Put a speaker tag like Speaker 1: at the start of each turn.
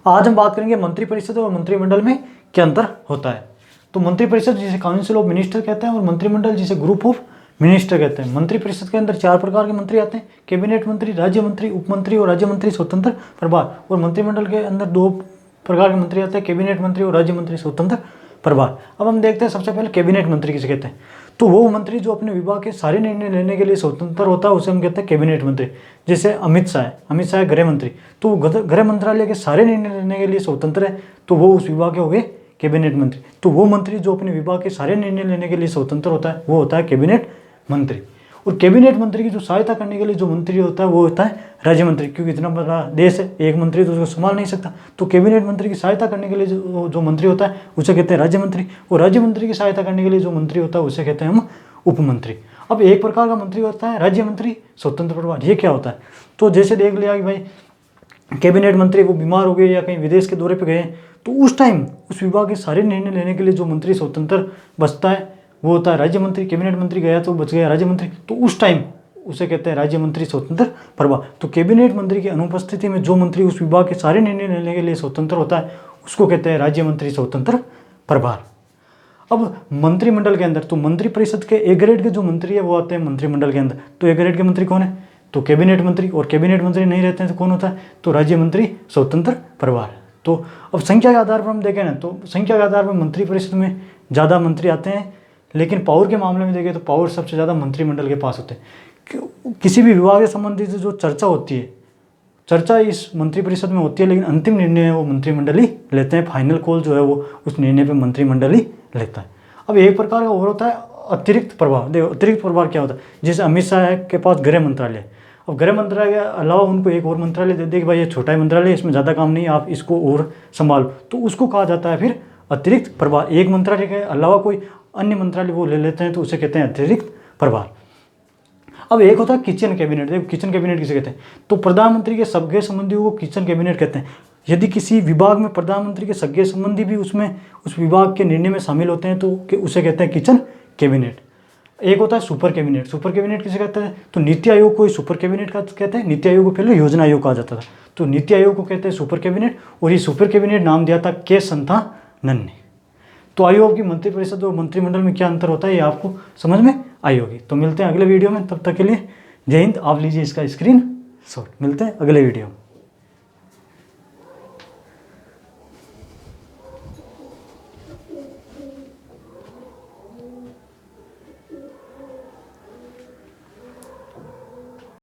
Speaker 1: आज हम बात करेंगे मंत्रिपरिषद और मंत्रिमंडल में क्या अंतर होता है। तो मंत्रिपरिषद जिसे काउंसिल ऑफ मिनिस्टर कहते हैं और मंत्रिमंडल जिसे ग्रुप ऑफ मिनिस्टर कहते हैं। मंत्रिपरिषद के अंदर 4 प्रकार के मंत्री आते हैं, कैबिनेट मंत्री, राज्य मंत्री, उप मंत्री और राज्य मंत्री स्वतंत्र प्रभार। और मंत्रिमंडल के अंदर 2 प्रकार के मंत्री आते हैं, कैबिनेट मंत्री और राज्य मंत्री स्वतंत्र प्रभार। अब हम देखते हैं सबसे पहले कैबिनेट मंत्री किसे कहते हैं। तो वो मंत्री जो अपने विभाग के सारे निर्णय लेने के लिए स्वतंत्र होता है उसे हम कहते हैं कैबिनेट मंत्री। जैसे अमित शाह गृह मंत्री, तो वो गृह मंत्रालय के सारे निर्णय लेने के लिए स्वतंत्र है, तो वो उस विभाग के हो गए कैबिनेट मंत्री। तो वो मंत्री जो अपने विभाग के सारे निर्णय लेने के लिए स्वतंत्र होता है वो होता है कैबिनेट मंत्री। और कैबिनेट मंत्री की जो सहायता करने के लिए जो मंत्री होता है वो होता है राज्य मंत्री, क्योंकि इतना बड़ा देश है, एक मंत्री तो उसको संभाल नहीं सकता। तो कैबिनेट मंत्री की सहायता करने के लिए जो मंत्री होता है उसे कहते हैं राज्य मंत्री। और राज्य मंत्री की सहायता करने के लिए जो मंत्री होता है उसे कहते हैं हम उप मंत्री। अब एक प्रकार का मंत्री होता है राज्य मंत्री स्वतंत्र प्रभार। ये क्या होता है, तो जैसे देख लिया कि भाई कैबिनेट मंत्री वो बीमार हो गए या कहीं विदेश के दौरे पर गए, तो उस टाइम उस विभाग के सारे निर्णय लेने के लिए जो मंत्री स्वतंत्र बचता है वो होता है राज्य मंत्री। कैबिनेट मंत्री गया तो बच गया राज्य मंत्री, तो उस टाइम उसे कहते हैं राज्य मंत्री स्वतंत्र प्रभार। तो कैबिनेट मंत्री की अनुपस्थिति में जो मंत्री उस विभाग के सारे निर्णय लेने के लिए स्वतंत्र होता है उसको कहते हैं राज्य मंत्री स्वतंत्र प्रभार। अब मंत्रिमंडल के अंदर तो मंत्रिपरिषद के ए ग्रेड के जो मंत्री है वो आते हैं मंत्रिमंडल के अंदर। तो ए ग्रेड के मंत्री कौन है, तो कैबिनेट मंत्री। और कैबिनेट मंत्री नहीं रहते हैं तो कौन होता है, तो राज्य मंत्री स्वतंत्र प्रभार। तो अब संख्या के आधार पर हम देखें ना, तो संख्या के आधार पर मंत्रिपरिषद में ज़्यादा मंत्री आते हैं, लेकिन पावर के मामले में देखें तो पावर सबसे ज़्यादा मंत्रिमंडल के पास होते हैं। किसी भी विभाग से संबंधित जो चर्चा होती है, चर्चा इस मंत्रिपरिषद में होती है, लेकिन अंतिम निर्णय वो मंत्रिमंडल ही लेते हैं। फाइनल कॉल जो है वो उस निर्णय पे मंत्रिमंडल ही लेता है। अब एक प्रकार का और होता है अतिरिक्त प्रभार। देखो अतिरिक्त प्रभार क्या होता है, जैसे अमित शाह के पास गृह मंत्रालय, अब गृह मंत्रालय के अलावा उनको एक और मंत्रालय दे दे कि भाई ये छोटा ही मंत्रालय है, इसमें ज़्यादा काम नहीं, आप इसको और संभालो, तो उसको कहा जाता है फिर अतिरिक्त प्रभार। एक मंत्रालय के अलावा कोई अन्य मंत्रालय वो ले लेते हैं तो उसे कहते हैं अतिरिक्त प्रभार। अब एक होता है किचन कैबिनेट। देखो किचन कैबिनेट किसे कहते हैं, तो प्रधानमंत्री के सगे संबंधियों को किचन कैबिनेट कहते हैं। यदि किसी विभाग में प्रधानमंत्री के सगे संबंधी भी उसमें उस विभाग के निर्णय में शामिल होते हैं तो उसे कहते हैं किचन कैबिनेट। एक होता है सुपर कैबिनेट। सुपर कैबिनेट किसे कहते हैं, तो नीति आयोग को सुपर कैबिनेट का कहते हैं। नीति आयोग को पहले योजना आयोग कहा जाता था, तो नीति आयोग को कहते हैं सुपर कैबिनेट। और ये सुपर कैबिनेट नाम दिया था के संथानन ने। तो आयोग की मंत्रिपरिषद और मंत्रिमंडल में क्या अंतर होता है ये आपको समझ में आई होगी। तो मिलते हैं अगले वीडियो में, तब तक के लिए जय हिंद। आप लीजिए इसका स्क्रीन शॉट। मिलते हैं अगले वीडियो में।